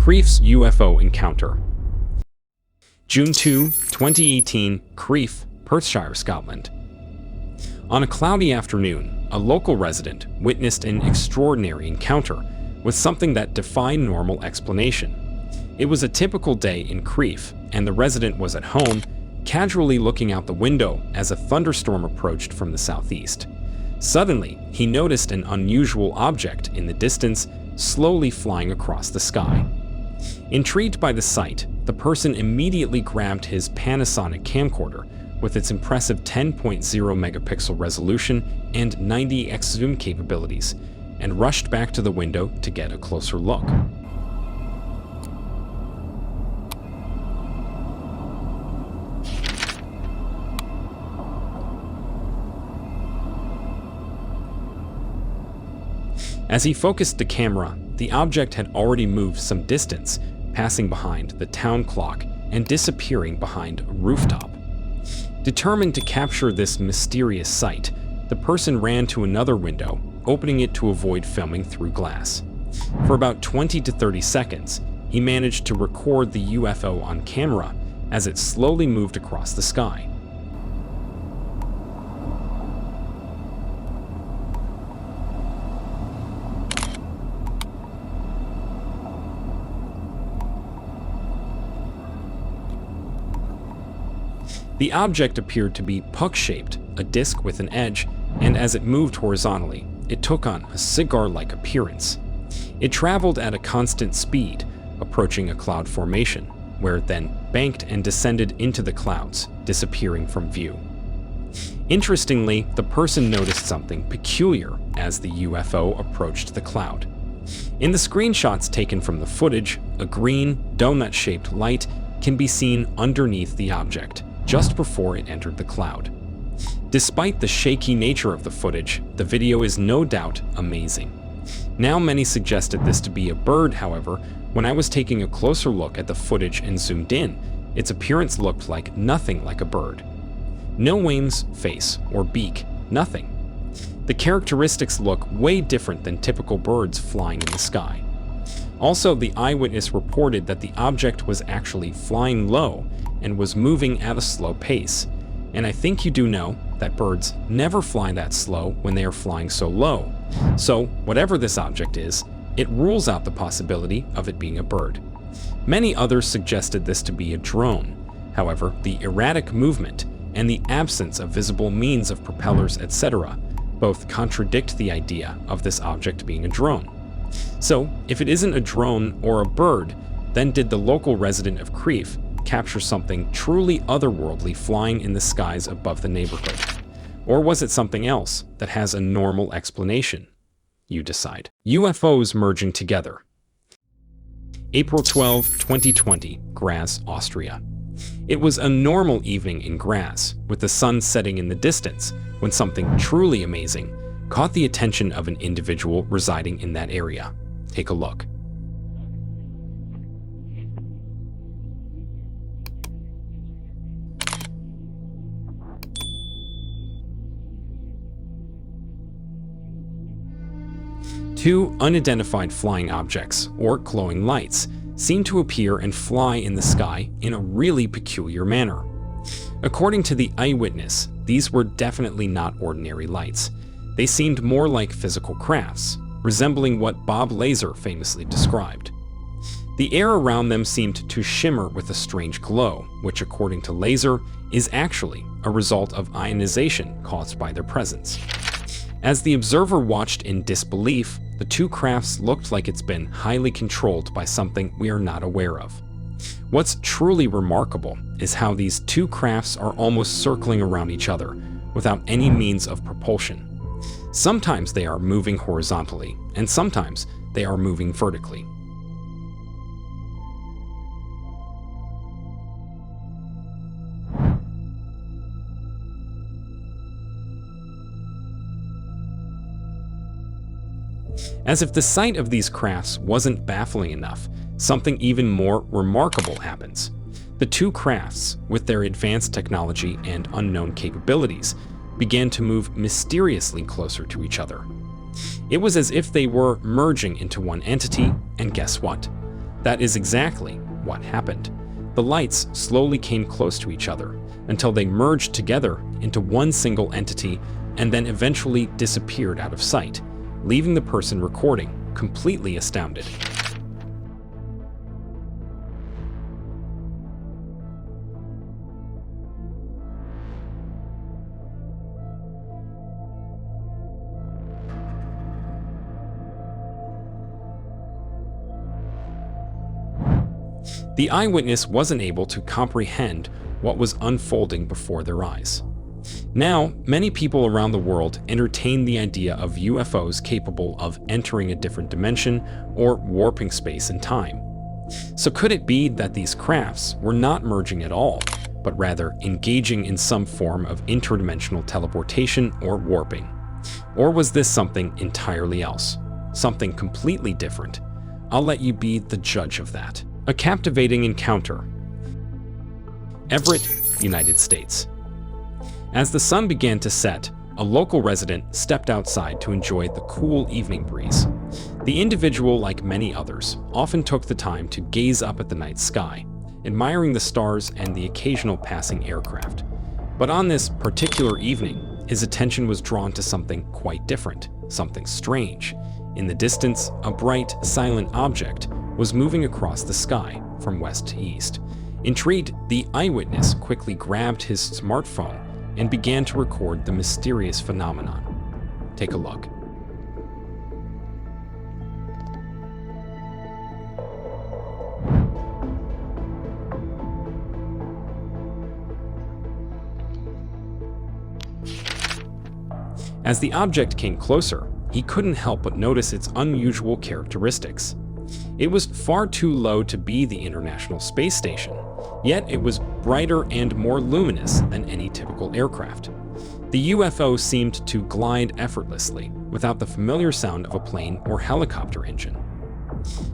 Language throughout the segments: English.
Crees UFO Encounter. June 2, 2018, Creef, Perthshire, Scotland. On a cloudy afternoon, a local resident witnessed an extraordinary encounter with something that defied normal explanation. It was a typical day in Creef, and the resident was at home, casually looking out the window as a thunderstorm approached from the southeast. Suddenly, he noticed an unusual object in the distance, slowly flying across the sky. Intrigued by the sight, the person immediately grabbed his Panasonic camcorder with its impressive 10.0 megapixel resolution and 90x zoom capabilities, and rushed back to the window to get a closer look. As he focused the camera, the object had already moved some distance, passing behind the town clock and disappearing behind a rooftop. Determined to capture this mysterious sight, the person ran to another window, opening it to avoid filming through glass. For about 20 to 30 seconds, he managed to record the UFO on camera as it slowly moved across the sky. The object appeared to be puck-shaped, a disc with an edge, and as it moved horizontally, it took on a cigar-like appearance. It traveled at a constant speed, approaching a cloud formation, where it then banked and descended into the clouds, disappearing from view. Interestingly, the person noticed something peculiar as the UFO approached the cloud. In the screenshots taken from the footage, a green, donut-shaped light can be seen underneath the object, just before it entered the cloud. Despite the shaky nature of the footage, the video is no doubt amazing. Now many suggested this to be a bird, however, when I was taking a closer look at the footage and zoomed in, its appearance looked like nothing like a bird. No wings, face, or beak, nothing. The characteristics look way different than typical birds flying in the sky. Also, the eyewitness reported that the object was actually flying low and was moving at a slow pace. And I think you do know that birds never fly that slow when they are flying so low. So, whatever this object is, it rules out the possibility of it being a bird. Many others suggested this to be a drone. However, the erratic movement and the absence of visible means of propellers, etc., both contradict the idea of this object being a drone. So, if it isn't a drone or a bird, then did the local resident of Creef capture something truly otherworldly flying in the skies above the neighborhood? Or was it something else that has a normal explanation? You decide. UFOs merging together. April 12, 2020, Graz, Austria. It was a normal evening in Graz, with the sun setting in the distance, when something truly amazing caught the attention of an individual residing in that area. Take a look. Two unidentified flying objects, or glowing lights, seem to appear and fly in the sky in a really peculiar manner. According to the eyewitness, these were definitely not ordinary lights. They seemed more like physical crafts, resembling what Bob Lazar famously described. The air around them seemed to shimmer with a strange glow, which according to Lazar is actually a result of ionization caused by their presence. As the observer watched in disbelief, the two crafts looked like it's been highly controlled by something we are not aware of. What's truly remarkable is how these two crafts are almost circling around each other without any means of propulsion. Sometimes they are moving horizontally, and sometimes they are moving vertically. As if the sight of these crafts wasn't baffling enough, something even more remarkable happens. The two crafts, with their advanced technology and unknown capabilities, began to move mysteriously closer to each other. It was as if they were merging into one entity, and guess what? That is exactly what happened. The lights slowly came close to each other until they merged together into one single entity and then eventually disappeared out of sight, leaving the person recording completely astounded. The eyewitness wasn't able to comprehend what was unfolding before their eyes. Now, many people around the world entertain the idea of UFOs capable of entering a different dimension or warping space and time. So could it be that these crafts were not merging at all, but rather engaging in some form of interdimensional teleportation or warping? Or was this something entirely else? Something completely different? I'll let you be the judge of that. A captivating encounter. Everett, United States. As the sun began to set, a local resident stepped outside to enjoy the cool evening breeze. The individual, like many others, often took the time to gaze up at the night sky, admiring the stars and the occasional passing aircraft. But on this particular evening, his attention was drawn to something quite different, something strange. In the distance, a bright, silent object was moving across the sky from west to east. Intrigued, the eyewitness quickly grabbed his smartphone and began to record the mysterious phenomenon. Take a look. As the object came closer, he couldn't help but notice its unusual characteristics. It was far too low to be the International Space Station, yet it was brighter and more luminous than any typical aircraft. The UFO seemed to glide effortlessly, without the familiar sound of a plane or helicopter engine.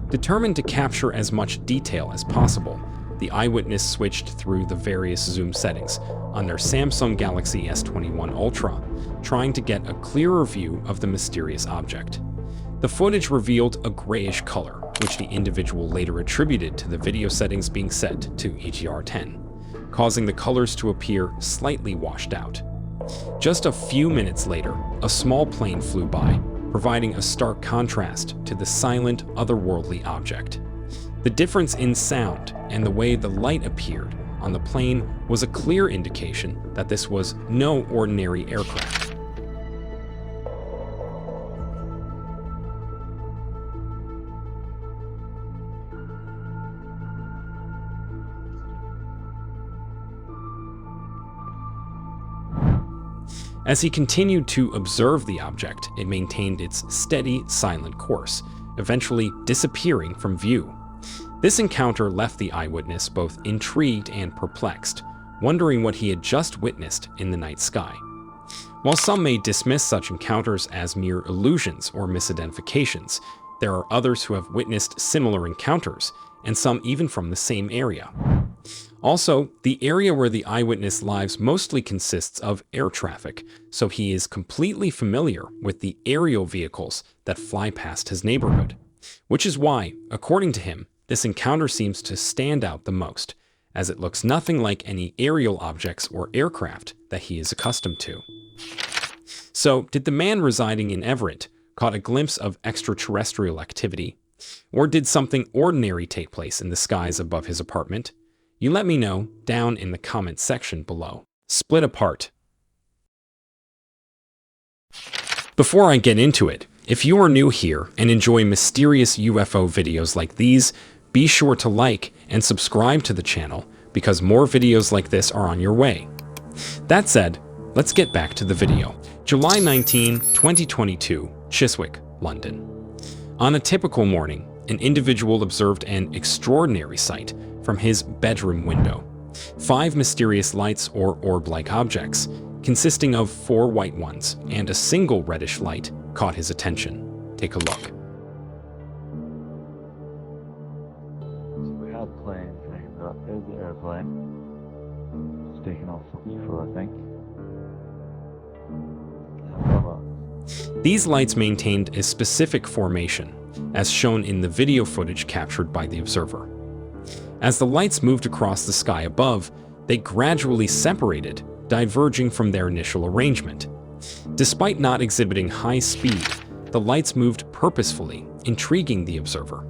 Determined to capture as much detail as possible, the eyewitness switched through the various zoom settings on their Samsung Galaxy S21 Ultra, trying to get a clearer view of the mysterious object. The footage revealed a grayish color, which the individual later attributed to the video settings being set to HDR10, causing the colors to appear slightly washed out. Just a few minutes later, a small plane flew by, providing a stark contrast to the silent, otherworldly object. The difference in sound and the way the light appeared on the plane was a clear indication that this was no ordinary aircraft. As he continued to observe the object, it maintained its steady, silent course, eventually disappearing from view. This encounter left the eyewitness both intrigued and perplexed, wondering what he had just witnessed in the night sky. While some may dismiss such encounters as mere illusions or misidentifications, there are others who have witnessed similar encounters, and some even from the same area. Also, the area where the eyewitness lives mostly consists of air traffic, so he is completely familiar with the aerial vehicles that fly past his neighborhood. Which is why, according to him, this encounter seems to stand out the most, as it looks nothing like any aerial objects or aircraft that he is accustomed to. So, did the man residing in Everett caught a glimpse of extraterrestrial activity? Or did something ordinary take place in the skies above his apartment? You let me know down in the comments section below. Split apart. Before I get into it, if you are new here and enjoy mysterious UFO videos like these, be sure to like and subscribe to the channel because more videos like this are on your way. That said, let's get back to the video. July 19, 2022, Chiswick, London. On a typical morning, an individual observed an extraordinary sight from his bedroom window. 5 mysterious lights or orb-like objects, consisting of 4 white ones and a single reddish light, caught his attention. Take a look. So we had a plane thing, but there's the airplane. It's taking off for, I think. These lights maintained a specific formation, as shown in the video footage captured by the observer. As the lights moved across the sky above, they gradually separated, diverging from their initial arrangement. Despite not exhibiting high speed, the lights moved purposefully, intriguing the observer.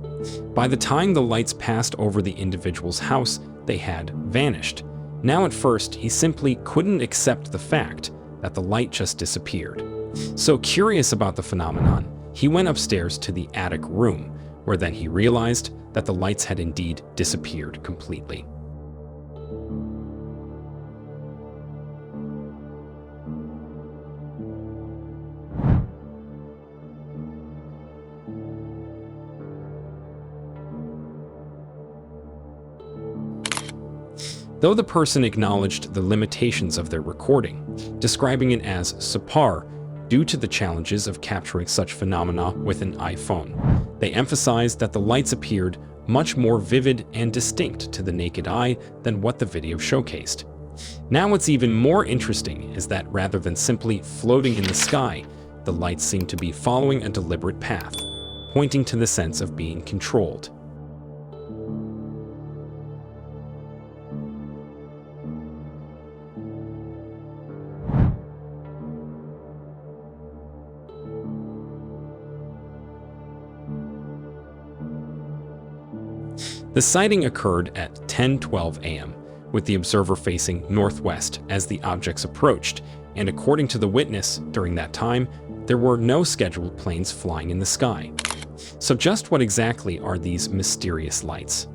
By the time the lights passed over the individual's house, they had vanished. Now at first, he simply couldn't accept the fact that the light just disappeared. So curious about the phenomenon, he went upstairs to the attic room, where then he realized that the lights had indeed disappeared completely. Though the person acknowledged the limitations of their recording, describing it as subpar due to the challenges of capturing such phenomena with an iPhone, they emphasized that the lights appeared much more vivid and distinct to the naked eye than what the video showcased. Now what's even more interesting is that rather than simply floating in the sky, the lights seem to be following a deliberate path, pointing to the sense of being controlled. The sighting occurred at 10:12 a.m., with the observer facing northwest as the objects approached, and according to the witness, during that time, there were no scheduled planes flying in the sky. So just what exactly are these mysterious lights?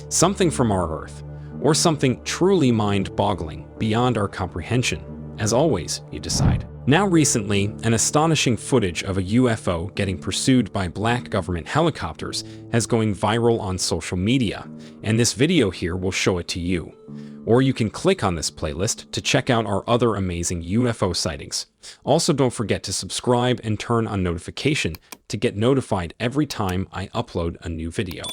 Something from our Earth, or something truly mind-boggling beyond our comprehension? As always, you decide. Now recently, an astonishing footage of a UFO getting pursued by black government helicopters has going viral on social media, and this video here will show it to you. Or you can click on this playlist to check out our other amazing UFO sightings. Also, don't forget to subscribe and turn on notification to get notified every time I upload a new video.